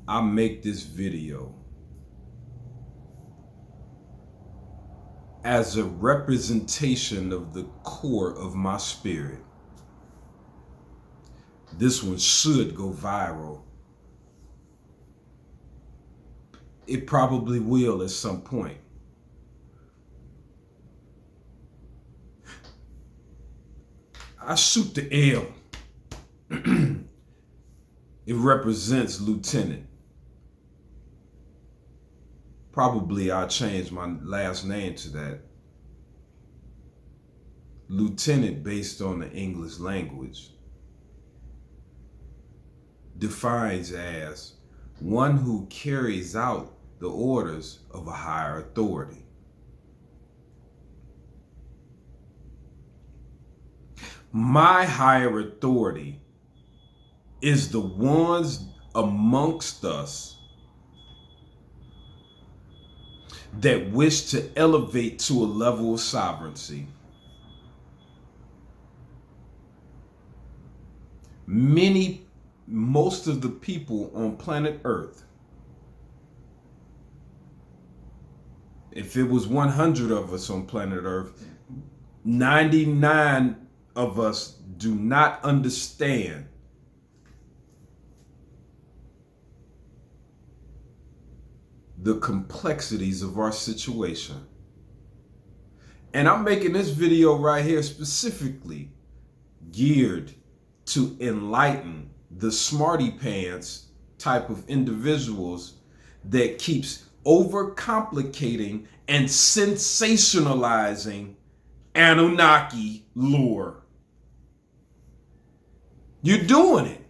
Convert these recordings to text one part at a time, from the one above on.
I make this video as a representation of the core of my spirit. This one should go viral. It probably will at some point. I shoot the L. It represents lieutenant. Probably I'll change my last name to that. Lieutenant, based on the English language, defines as one who carries out the orders of a higher authority. My higher authority is the ones amongst us that wish to elevate to a level of sovereignty. Most of the people on planet Earth, if it was 100 of us on planet Earth, 99 of us do not understand the complexities of our situation. And I'm making this video right here specifically geared to enlighten the smarty pants type of individuals that keeps overcomplicating and sensationalizing Anunnaki lore. You're doing it.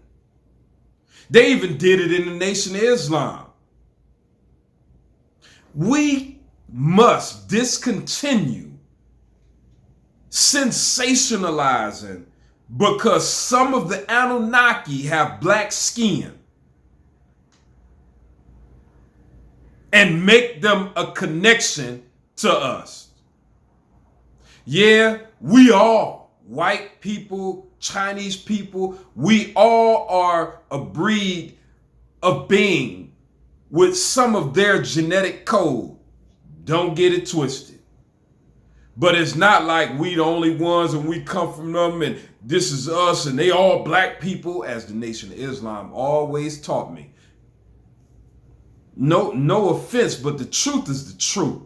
They even did it in the Nation of Islam. We must discontinue sensationalizing because some of the Anunnaki have black skin and make them a connection to us. Yeah, we all, white people, Chinese people, we all are a breed of being with some of their genetic code. Don't get it twisted. But it's not like we the only ones and we come from them and this is us and they all black people, as the Nation of Islam always taught me. No offense, but the truth is the truth.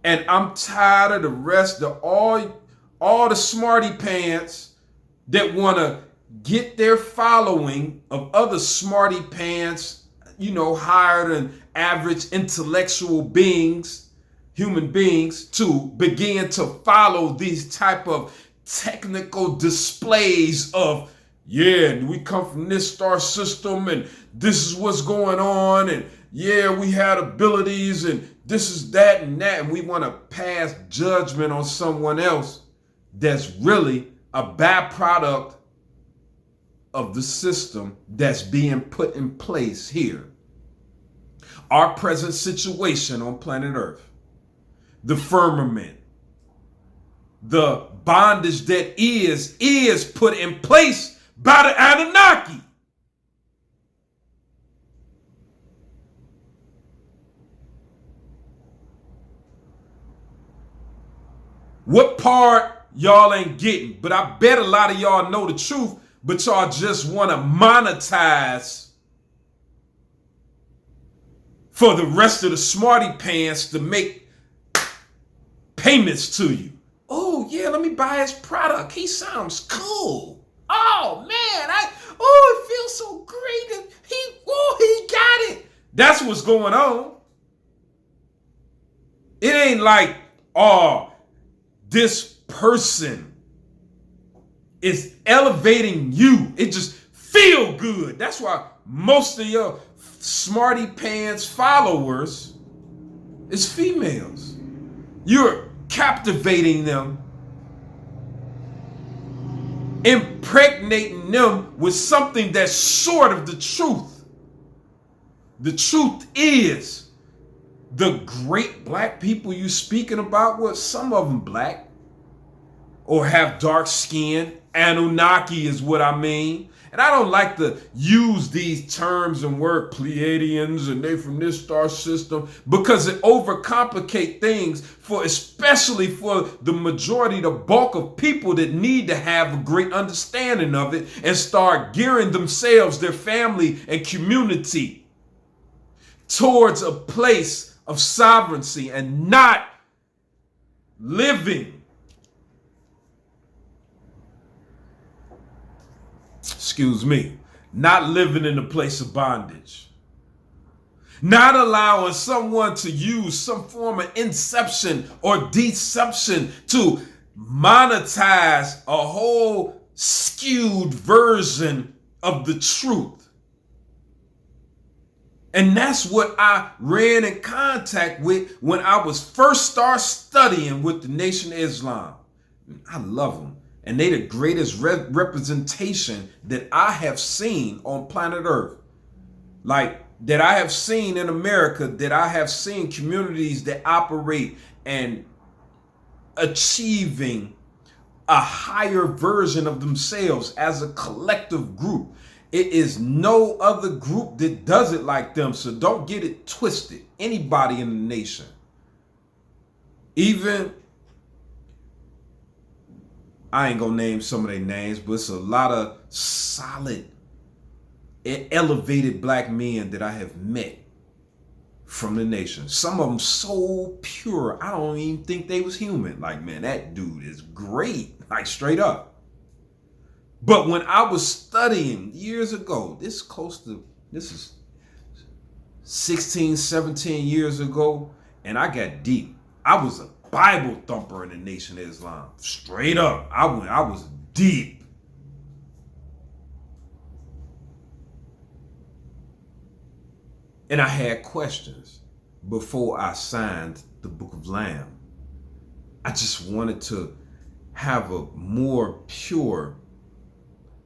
And I'm tired of the rest of all the smarty pants that want to get their following of other smarty pants, higher than average intellectual beings, human beings, to begin to follow these type of technical displays of, yeah, we come from this star system and this is what's going on, and yeah, we had abilities and this is that and that, and we want to pass judgment on someone else that's really a byproduct of the system that's being put in place here. Our present situation on planet Earth, the firmament, the bondage that is put in place by the Anunnaki. What part y'all ain't getting? But I bet a lot of y'all know the truth, but y'all just want to monetize for the rest of the smarty pants to make payments to you. Oh yeah, let me buy his product. He sounds cool. Oh man, it feels so great. He got it. That's what's going on. It ain't like, this person is elevating you. It just feel good. That's why most of your smarty pants followers is females. You're captivating them, impregnating them with something that's short of the truth. The truth is, the great black people you speaking about, well, some of them black or have dark skin. Anunnaki is what I mean. And I don't like to use these terms and word Pleiadians and they from this star system because it overcomplicate things especially for the majority, the bulk of people that need to have a great understanding of it and start gearing themselves, their family and community towards a place of sovereignty and not living, not living in a place of bondage. Not allowing someone to use some form of inception or deception to monetize a whole skewed version of the truth. And that's what I ran in contact with when I was first start studying with the Nation of Islam. I love them. And they the greatest representation that I have seen on planet Earth. Like, that I have seen in America, that I have seen communities that operate and achieving a higher version of themselves as a collective group. It is no other group that does it like them, so don't get it twisted. Anybody in the nation, even, I ain't gonna name some of their names, but it's a lot of solid, elevated black men that I have met from the nation. Some of them so pure, I don't even think they was human. Like, man, that dude is great, like straight up. But when I was studying years ago, this is 16, 17 years ago, and I got deep. I was a Bible thumper in the Nation of Islam. Straight up. I was deep. And I had questions before I signed the Book of Lamb. I just wanted to have a more pure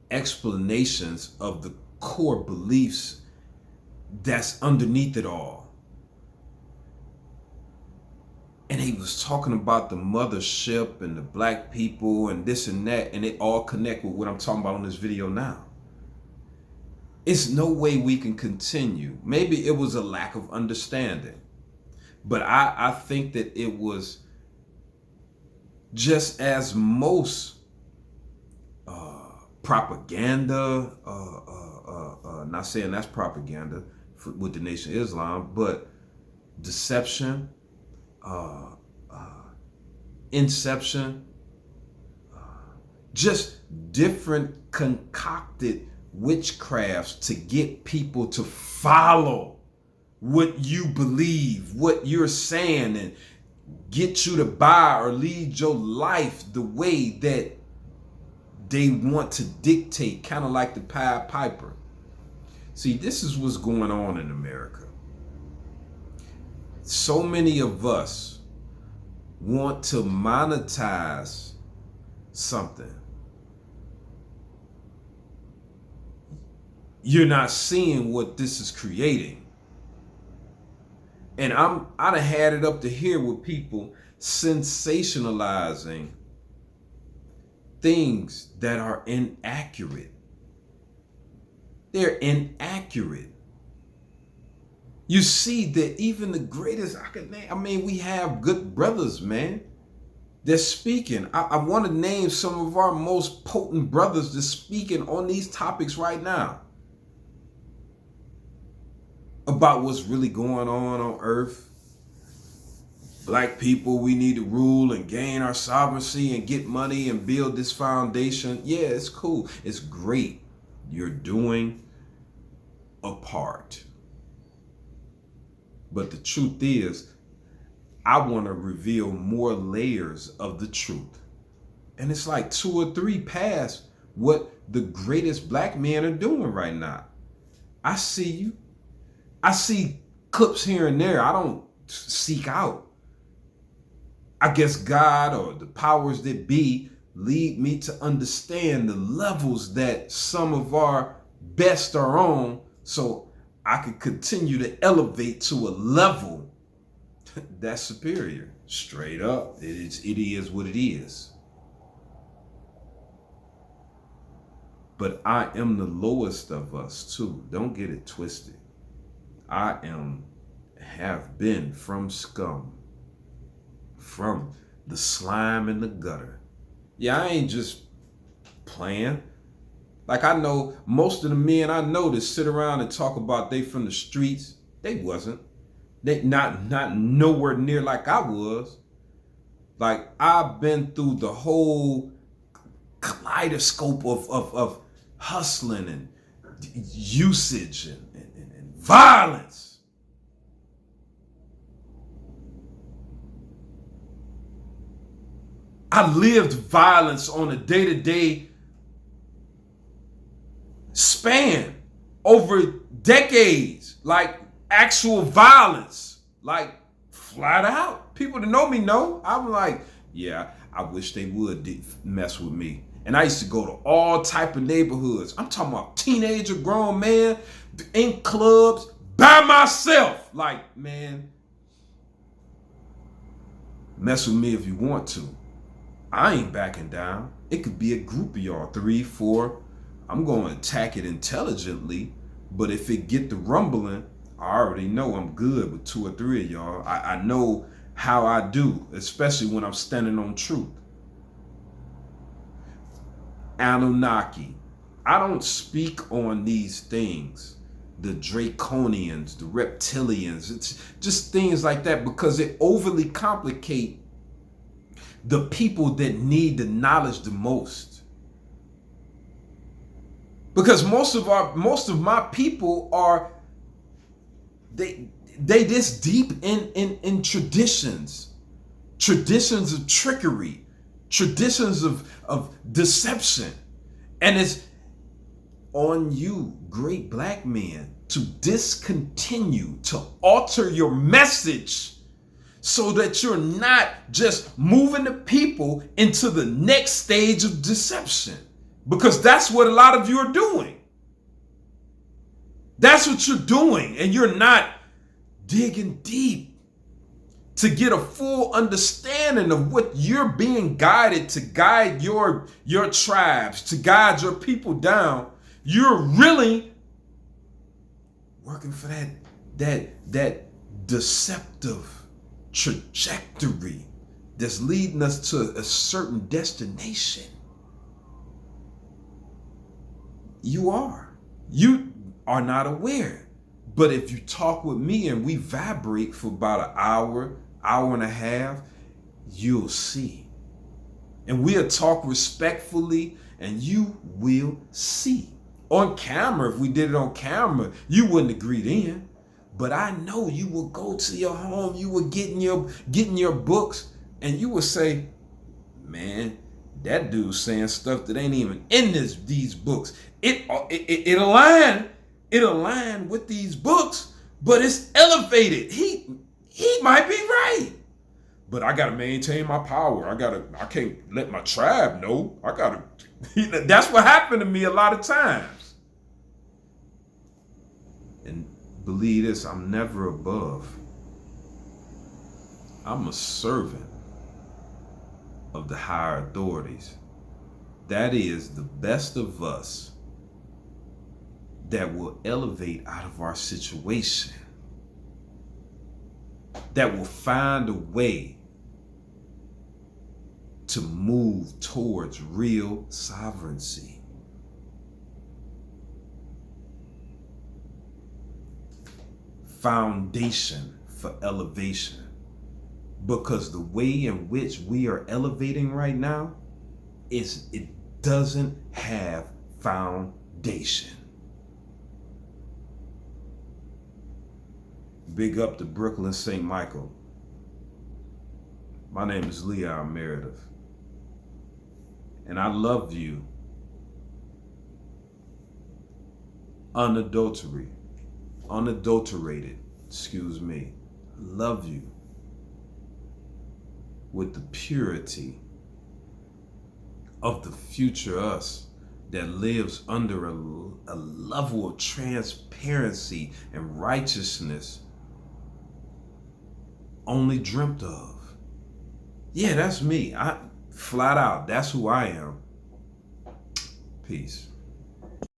explanations of the core beliefs that's underneath it all. And he was talking about the mothership and the black people and this and that, and it all connect with what I'm talking about on this video now. It's no way we can continue. Maybe it was a lack of understanding, but I think that it was just as most propaganda, not saying that's propaganda with the Nation of Islam, but deception, inception, just different concocted witchcrafts to get people to follow what you believe, what you're saying, and get you to buy or lead your life the way that they want to dictate, kind of like the Pied Piper. See, this is what's going on in America. So many of us want to monetize something. You're not seeing what this is creating. And I done had it up to here with people sensationalizing things that are inaccurate. They're inaccurate. You see that even the greatest I can name, I mean, we have good brothers, man, that's speaking. I want to name some of our most potent brothers that's speaking on these topics right now about what's really going on Earth. Black people, we need to rule and gain our sovereignty and get money and build this foundation. Yeah, it's cool. It's great. You're doing a part. But the truth is, I want to reveal more layers of the truth. And it's like 2 or 3 past what the greatest black men are doing right now. I see you. I see clips here and there. I don't seek out. I guess God or the powers that be lead me to understand the levels that some of our best are on, so I could continue to elevate to a level that's superior. Straight up. It is what it is. But I am the lowest of us too. Don't get it twisted. Have been from scum, from the slime in the gutter. Yeah, I ain't just playing. Like, I know most of the men I know that sit around and talk about they from the streets, they wasn't. They not nowhere near like I was. Like, I've been through the whole kaleidoscope of hustling and usage and violence. I lived violence on a day-to-day span over decades, like actual violence, like flat out. People that know me know. I'm like, yeah, I wish they would mess with me. And I used to go to all type of neighborhoods. I'm talking about teenager, grown man, in clubs, by myself. Like, man, mess with me if you want to. I ain't backing down. It could be a group of y'all, 3, 4. I'm going to attack it intelligently, but if it get to rumbling, I already know I'm good with 2 or 3 of y'all. I know how I do, especially when I'm standing on truth. Anunnaki. I don't speak on these things. The Draconians, the reptilians, it's just things like that because it overly complicate the people that need the knowledge the most. Because most of my people are they this deep in traditions of trickery, traditions of deception. And it's on you, great black men, to discontinue, to alter your message so that you're not just moving the people into the next stage of deception. Because that's what a lot of you are doing. That's what you're doing, and you're not digging deep to get a full understanding of what you're being guided to guide your tribes, to guide your people down. You're really working for that deceptive trajectory that's leading us to a certain destination. You are not aware. But if you talk with me and we vibrate for about an hour and a half, you'll see. And we'll talk respectfully and you will see. On camera, if we did it on camera, you wouldn't agree then. But I know you will go to your home, you will get in your books, and you will say, man, that dude's saying stuff that ain't even in these books. It aligned with these books, but it's elevated. He might be right. But I gotta maintain my power. I can't let my tribe know. That's what happened to me a lot of times. And believe this, I'm never above. I'm a servant of the higher authorities. That is the best of us that will elevate out of our situation, that will find a way to move towards real sovereignty. Foundation for elevation. Because the way in which we are elevating right now it doesn't have foundation. Big up to Brooklyn St. Michael. My name is Leon Meredith. And I love you unadulterated, excuse me. I love you with the purity of the future us that lives under a level of transparency and righteousness only dreamt of. Yeah, that's me. Flat out, that's who I am. Peace.